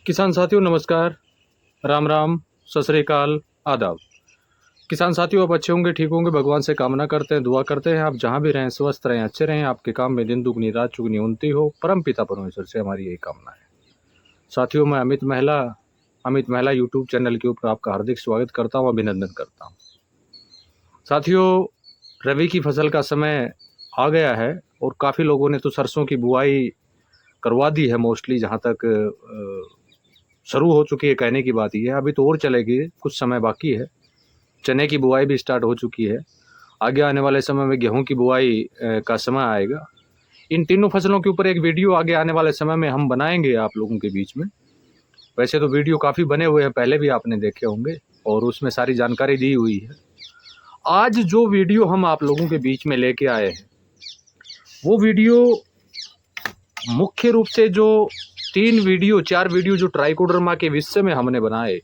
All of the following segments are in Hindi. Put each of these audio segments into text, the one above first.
किसान साथियों नमस्कार, राम राम, सत श्री अकाल, आदाब। किसान साथियों आप अच्छे होंगे, ठीक होंगे, भगवान से कामना करते हैं, दुआ करते हैं आप जहाँ भी रहें स्वस्थ रहें, अच्छे रहें, आपके काम में दिन दुगनी रात चुगनी उन्नति हो, परम पिता परमेश्वर से हमारी यही कामना है। साथियों मैं अमित महिला यूट्यूब चैनल के ऊपर आपका हार्दिक स्वागत करता हूँ, अभिनंदन करता हूँ। साथियों रबी की फसल का समय आ गया है और काफ़ी लोगों ने तो सरसों की बुआई करवा दी है। मोस्टली जहाँ तक शुरू हो चुकी है कहने की बात यह है, अभी तो और चलेगी, कुछ समय बाकी है। चने की बुआई भी स्टार्ट हो चुकी है। आगे आने वाले समय में गेहूं की बुआई का समय आएगा। इन तीनों फसलों के ऊपर एक वीडियो आगे आने वाले समय में हम बनाएंगे आप लोगों के बीच में। वैसे तो वीडियो काफ़ी बने हुए हैं, पहले भी आपने देखे होंगे और उसमें सारी जानकारी दी हुई है। आज जो वीडियो हम आप लोगों के बीच में लेके आए हैं वो वीडियो मुख्य रूप से जो 4 वीडियो जो ट्राइकोडर्मा के विषय में हमने बनाए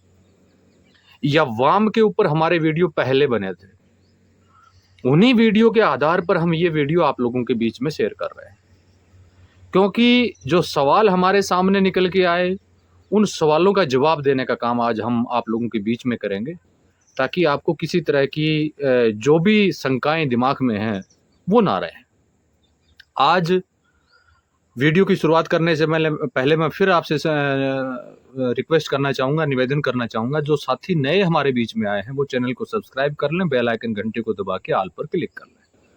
या वाम के ऊपर हमारे वीडियो पहले बने थे, उन्हीं वीडियो के आधार पर हम ये वीडियो आप लोगों के बीच में शेयर कर रहे हैं। क्योंकि जो सवाल हमारे सामने निकल के आए उन सवालों का जवाब देने का काम आज हम आप लोगों के बीच में करेंगे, ताकि आपको किसी तरह की जो भी शंकाएं दिमाग में हैं वो ना रहे। आज वीडियो की शुरुआत करने से पहले मैं फिर आपसे रिक्वेस्ट करना चाहूँगा, निवेदन करना चाहूँगा, जो साथी नए हमारे बीच में आए हैं वो चैनल को सब्सक्राइब कर लें, बेल आइकन घंटे को दबा के ऑल पर क्लिक कर लें।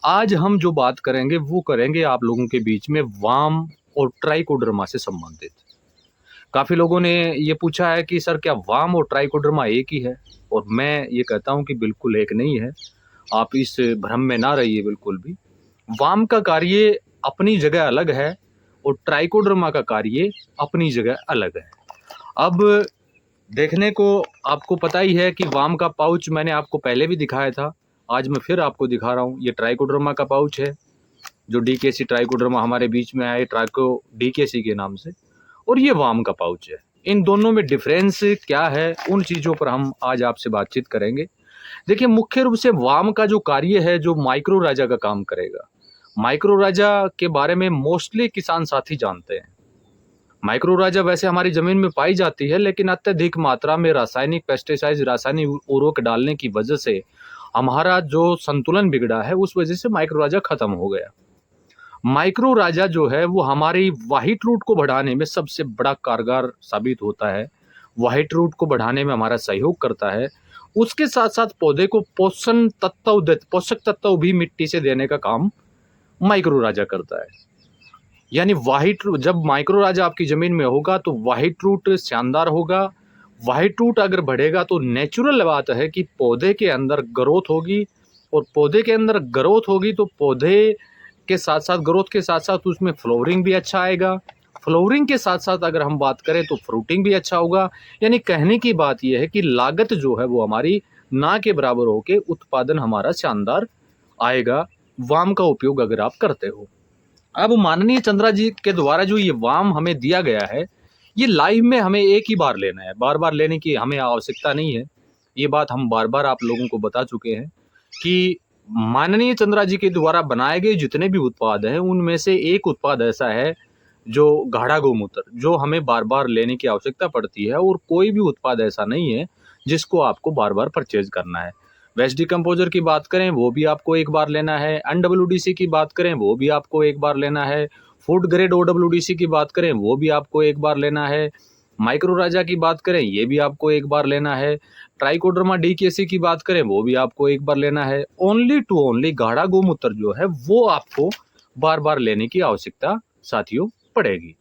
आज हम जो बात करेंगे वो करेंगे आप लोगों के बीच में वाम और ट्राइकोडर्मा से संबंधित। काफ़ी लोगों ने ये पूछा है कि सर क्या वाम और ट्राइकोडर्मा एक ही है, और मैं ये कहता हूँ कि बिल्कुल एक नहीं है। आप इस भ्रम में ना रहिए बिल्कुल भी। वाम का कार्य अपनी जगह अलग है और ट्राइकोडर्मा का कार्य अपनी जगह अलग है। अब देखने को आपको पता ही है कि वाम का पाउच मैंने आपको पहले भी दिखाया था, आज मैं फिर आपको दिखा रहा हूँ। ये ट्राइकोडर्मा का पाउच है, जो डीकेसी ट्राइकोडर्मा हमारे बीच में आए ट्राइको डीकेसी के नाम से, और ये वाम का पाउच है। इन दोनों में डिफरेंस क्या है, उन चीज़ों पर हम आज आपसे बातचीत करेंगे। देखिए मुख्य रूप से वाम का जो कार्य है जो माइक्रो राजा का काम करेगा। माइक्रो राजा के बारे में मोस्टली किसान साथी जानते हैं। माइक्रो राजा वैसे हमारी जमीन में पाई जाती है, लेकिन अत्यधिक मात्रा में रासायनिक पेस्टिसाइड, रासायनिक उर्वरक डालने की वजह से हमारा जो संतुलन बिगड़ा है, उस वजह से माइक्रो राजा खत्म हो गया। माइक्रो राजा जो है वो हमारी व्हाइट रूट को बढ़ाने में सबसे बड़ा कारगर साबित होता है। व्हाइट रूट को बढ़ाने में हमारा सहयोग करता है। उसके साथ साथ पौधे को पोषक तत्व भी मिट्टी से देने का काम माइक्रो राजा करता है। यानी जब माइक्रो राजा आपकी जमीन में होगा तो व्हाइट रूट शानदार होगा। व्हाइट रूट अगर बढ़ेगा तो नेचुरल बात है कि पौधे के अंदर ग्रोथ होगी, और पौधे के अंदर ग्रोथ होगी तो पौधे के साथ साथ ग्रोथ के साथ साथ उसमें फ्लोवरिंग भी अच्छा आएगा। फ्लोवरिंग के साथ साथ अगर हम बात करें तो फ्रूटिंग भी अच्छा होगा। यानी कहने की बात यह है कि लागत जो है वो हमारी ना के बराबर होके उत्पादन हमारा शानदार आएगा, वाम का उपयोग अगर आप करते हो। अब माननीय चंद्रा जी के द्वारा जो ये वाम हमें दिया गया है, ये लाइव में हमें एक ही बार लेना है, बार बार लेने की हमें आवश्यकता नहीं है। ये बात हम बार बार आप लोगों को बता चुके हैं कि माननीय चंद्रा जी के द्वारा बनाए गए जितने भी उत्पाद हैं उनमें से एक उत्पाद ऐसा है जो गाढ़ा गोमूत्र, जो हमें बार बार लेने की आवश्यकता पड़ती है, और कोई भी उत्पाद ऐसा नहीं है जिसको आपको बार बार परचेज करना है। वेस्ट डिकम्पोजर की बात करें वो भी आपको एक बार लेना है, NWDC की बात करें वो भी आपको एक बार लेना है, फूड ग्रेड OWDC की बात करें वो भी आपको एक बार लेना है, माइक्रो राजा की बात करें ये भी आपको एक बार लेना है, ट्राइकोडर्मा DKC की बात करें वो भी आपको एक बार लेना है। ओनली टू ओनली गाढ़ा गोमूत्र जो है वो आपको बार बार लेने की आवश्यकता साथियों पड़ेगी।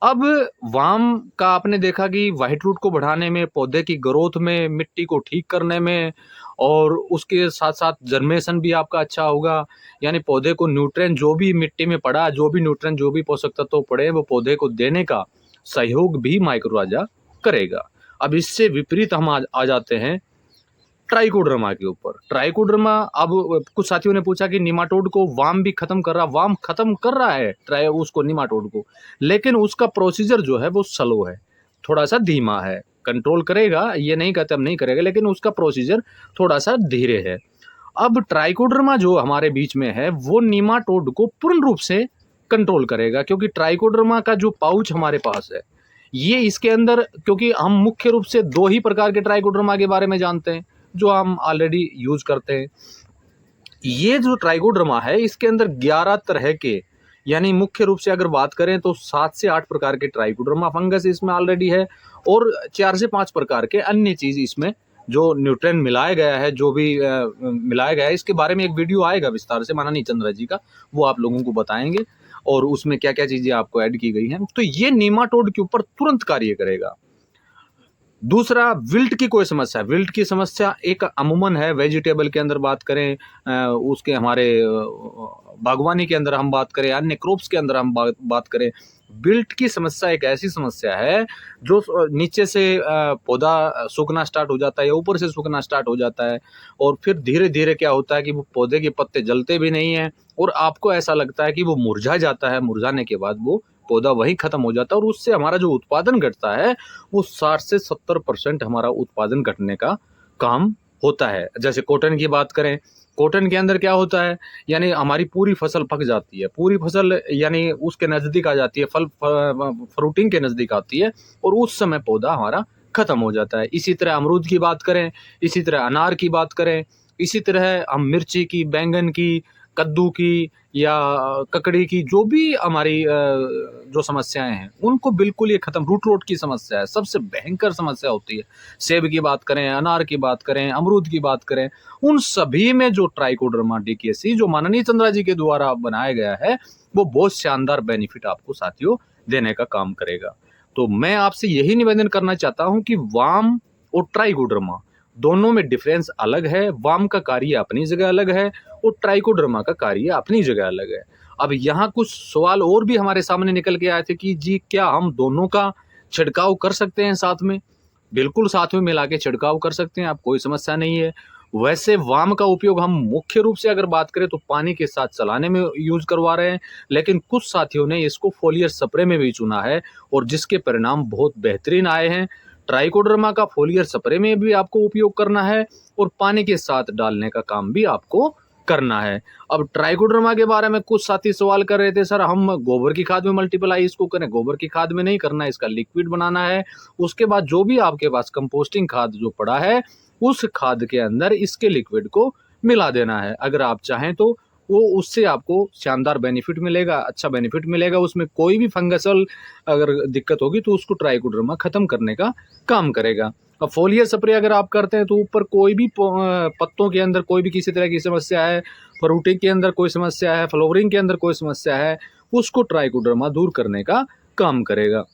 अब वाम का आपने देखा कि व्हाइट रूट को बढ़ाने में, पौधे की ग्रोथ में, मिट्टी को ठीक करने में, और उसके साथ साथ जर्मेशन भी आपका अच्छा होगा। यानी पौधे को न्यूट्रिएंट जो भी मिट्टी में पड़ा, जो भी न्यूट्रिएंट जो भी पोषक तत्व पड़े वो पौधे को देने का सहयोग भी माइक्रो राजा करेगा। अब इससे विपरीत हम आ जाते हैं ट्राइकोडर्मा के ऊपर। ट्राइकोडर्मा, अब कुछ साथियों ने पूछा कि निमाटोड को वाम भी खत्म कर रहा, वाम खत्म कर रहा है उसको निमाटोड को, लेकिन उसका प्रोसीजर जो है वो स्लो है, थोड़ा सा धीमा है। कंट्रोल करेगा, ये नहीं कहते हम नहीं करेगा, लेकिन उसका प्रोसीजर थोड़ा सा धीरे है। अब ट्राइकोडर्मा जो हमारे बीच में है वो निमाटोड को पूर्ण रूप से कंट्रोल करेगा, क्योंकि ट्राइकोडर्मा का जो पाउच हमारे पास है ये इसके अंदर, क्योंकि हम मुख्य रूप से 2 ही प्रकार के ट्राइकोडर्मा के बारे में जानते हैं जो हम ऑलरेडी यूज करते हैं। ये जो ट्राइकोडर्मा है इसके अंदर 11 तरह के, यानी मुख्य रूप से अगर बात करें तो 7 से 8 प्रकार के ट्राइकोडर्मा फंगस इसमें ऑलरेडी है, और 4 से 5 प्रकार के अन्य चीज इसमें जो न्यूट्रिएंट मिलाया गया है, जो भी मिलाया गया है, इसके बारे में एक वीडियो आएगा विस्तार से माननीय चंद्रा जी का, वो आप लोगों को बताएंगे और उसमें क्या क्या चीजें आपको ऐड की गई हैं। तो ये नीमाटोड के ऊपर तुरंत कार्य करेगा। दूसरा, विल्ट की कोई समस्या, विल्ट की समस्या एक अमूमन है, वेजिटेबल के अंदर बात करें, उसके हमारे बागवानी के अंदर हम बात करें, अन्य क्रॉप्स के अंदर हम बात करें, विल्ट की समस्या एक ऐसी समस्या है जो नीचे से पौधा सूखना स्टार्ट हो जाता है या ऊपर से सूखना स्टार्ट हो जाता है, और फिर धीरे धीरे क्या होता है कि वो पौधे के पत्ते जलते भी नहीं हैं और आपको ऐसा लगता है कि वो मुरझा जाता है, मुरझाने के बाद वो पौधा वहीं खत्म हो जाता है, और उससे हमारा जो उत्पादन घटता है वो 60 से 70% हमारा उत्पादन घटने का काम होता है। जैसे कॉटन की बात करें, कॉटन के अंदर क्या होता है, यानी हमारी पूरी फसल पक जाती है, पूरी फसल यानी उसके नजदीक आ जाती है, फल फ्रूटिंग के नजदीक आती है, और उस समय पौधा हमारा खत्म हो जाता है। इसी तरह अमरूद की बात करें, इसी तरह अनार की बात करें, इसी तरह हम मिर्ची की, बैंगन की, कद्दू की या ककड़ी की, जो भी हमारी जो समस्याएं हैं उनको बिल्कुल ये खत्म, रूट रोट की समस्या है, सबसे भयंकर समस्या होती है। सेब की बात करें, अनार की बात करें, अमरूद की बात करें, उन सभी में जो ट्राइकोडर्मा डिकेसी जो माननीय चंद्रा जी के द्वारा बनाया गया है वो बहुत शानदार बेनिफिट आपको साथियों देने का काम करेगा। तो मैं आपसे यही निवेदन करना चाहता हूं कि वाम और ट्राइकोडर्मा दोनों में डिफरेंस अलग है। वाम का कार्य अपनी जगह अलग है और ट्राइकोडर्मा का कार्य अपनी जगह अलग है। अब यहाँ कुछ सवाल और भी हमारे सामने निकल के आए थे कि जी क्या हम दोनों का छिड़काव कर सकते हैं साथ में? बिल्कुल साथ में मिला के छिड़काव कर सकते हैं आप, कोई समस्या नहीं है। वैसे वाम का उपयोग हम मुख्य रूप से अगर बात करें तो पानी के साथ चलाने में यूज करवा रहे हैं, लेकिन कुछ साथियों ने इसको फोलियर स्प्रे में भी चुना है और जिसके परिणाम बहुत बेहतरीन आए हैं। ट्राइकोडर्मा का फोलियर स्प्रे में भी आपको उपयोग करना है और पानी के साथ डालने का काम भी आपको करना है। अब ट्राइकोडर्मा के बारे में कुछ साथी सवाल कर रहे थे, सर हम गोबर की खाद में मल्टीप्लाई इसको करें? गोबर की खाद में नहीं करना है, इसका लिक्विड बनाना है। उसके बाद जो भी आपके पास कंपोस्टिंग खाद जो पड़ा है उस खाद के अंदर इसके लिक्विड को मिला देना है। अगर आप चाहें तो वो उससे आपको शानदार बेनिफिट मिलेगा, अच्छा बेनिफिट मिलेगा। उसमें कोई भी फंगसल अगर दिक्कत होगी तो उसको ट्राइकोडर्मा खत्म करने का काम करेगा। अब फोलियर स्प्रे अगर आप करते हैं तो ऊपर कोई भी पत्तों के अंदर कोई भी किसी तरह की समस्या है, फ्रूटिंग के अंदर कोई समस्या है, फ्लावरिंग के अंदर कोई समस्या है, उसको ट्राइकोडर्मा दूर करने का काम करेगा।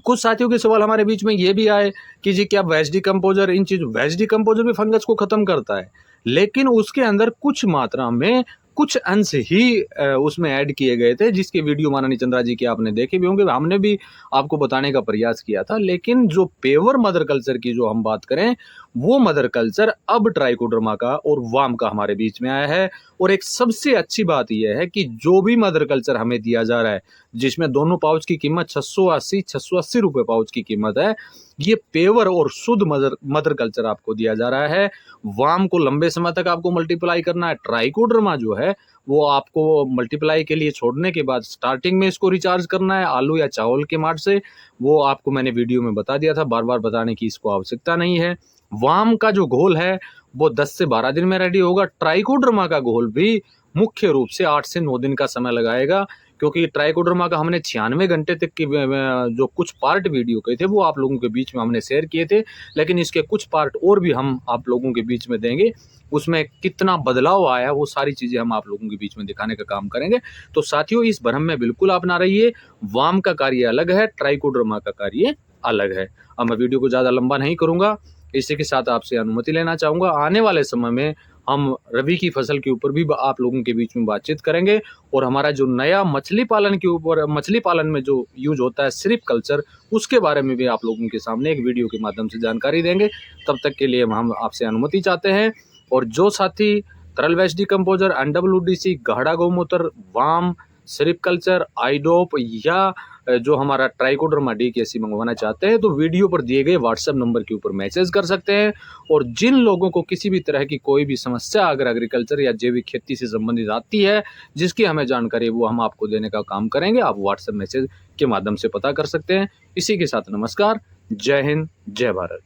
कुछ साथियों के सवाल हमारे बीच में ये भी आए कि जी क्या वेज डिकम्पोजर, इन चीज वेज डिकम्पोजर भी फंगस को खत्म करता है, लेकिन उसके अंदर कुछ मात्रा में कुछ अंश ही उसमें ऐड किए गए थे, जिसके वीडियो माननीय चंद्रा जी के आपने देखे भी होंगे, हमने भी आपको बताने का प्रयास किया था। लेकिन जो पेवर मदर कल्चर की जो हम बात करें, वो मदर कल्चर अब ट्राइकोडर्मा का और वाम का हमारे बीच में आया है। और एक सबसे अच्छी बात यह है कि जो भी मदर कल्चर हमें दिया जा रहा है, जिसमें दोनों पाउच की कीमत 680 रुपए पाउच की कीमत है, ये पेवर और शुद्ध मदर कल्चर आपको दिया जा रहा है। वाम को लंबे समय तक आपको मल्टीप्लाई करना है, ट्राइकोडर्मा जो है वो आपको मल्टीप्लाई के लिए छोड़ने के बाद स्टार्टिंग में इसको रिचार्ज करना है आलू या चावल के मार्ट से। वो आपको मैंने वीडियो में बता दिया था, बार बार बताने की इसको आवश्यकता नहीं है। वाम का जो घोल है वो 10 से 12 दिन में रेडी होगा। ट्राइकोडर्मा का घोल भी मुख्य रूप से 8 से 9 दिन का समय लगाएगा, क्योंकि ट्राइकोडर्मा का हमने 96 घंटे तक की जो कुछ पार्ट वीडियो के थे वो आप लोगों के बीच में हमने शेयर किए थे, लेकिन इसके कुछ पार्ट और भी हम आप लोगों के बीच में देंगे। उसमें कितना बदलाव आया वो सारी चीजें हम आप लोगों के बीच में दिखाने का काम करेंगे। तो साथियों इस भ्रम में बिल्कुल आप ना रहिए, वाम का कार्य अलग है, ट्राइकोडर्मा का कार्य अलग है। अब मैं वीडियो को ज्यादा लंबा नहीं करूंगा, इसी के साथ आपसे अनुमति लेना चाहूंगा। आने वाले समय में हम रबी की फसल के ऊपर भी आप लोगों के बीच में बातचीत करेंगे और हमारा जो नया मछली पालन के ऊपर, मछली पालन में जो यूज होता है श्रिप कल्चर, उसके बारे में भी आप लोगों के सामने एक वीडियो के माध्यम से जानकारी देंगे। तब तक के लिए हम आपसे अनुमति चाहते हैं। और जो साथी तरल वेस्ट डिकम्पोजर, NWDC, गाढ़ा गौमूत्र, वाम, श्रिप कल्चर, आइडोप या जो हमारा ट्राइकोडर्मा डीकेसी मंगवाना चाहते हैं तो वीडियो पर दिए गए व्हाट्सएप नंबर के ऊपर मैसेज कर सकते हैं। और जिन लोगों को किसी भी तरह की कोई भी समस्या अगर एग्रीकल्चर या जैविक खेती से संबंधित आती है, जिसकी हमें जानकारी है, वो हम आपको देने का काम करेंगे। आप व्हाट्सएप मैसेज के माध्यम से पता कर सकते हैं। इसी के साथ नमस्कार, जय हिंद, जय भारत।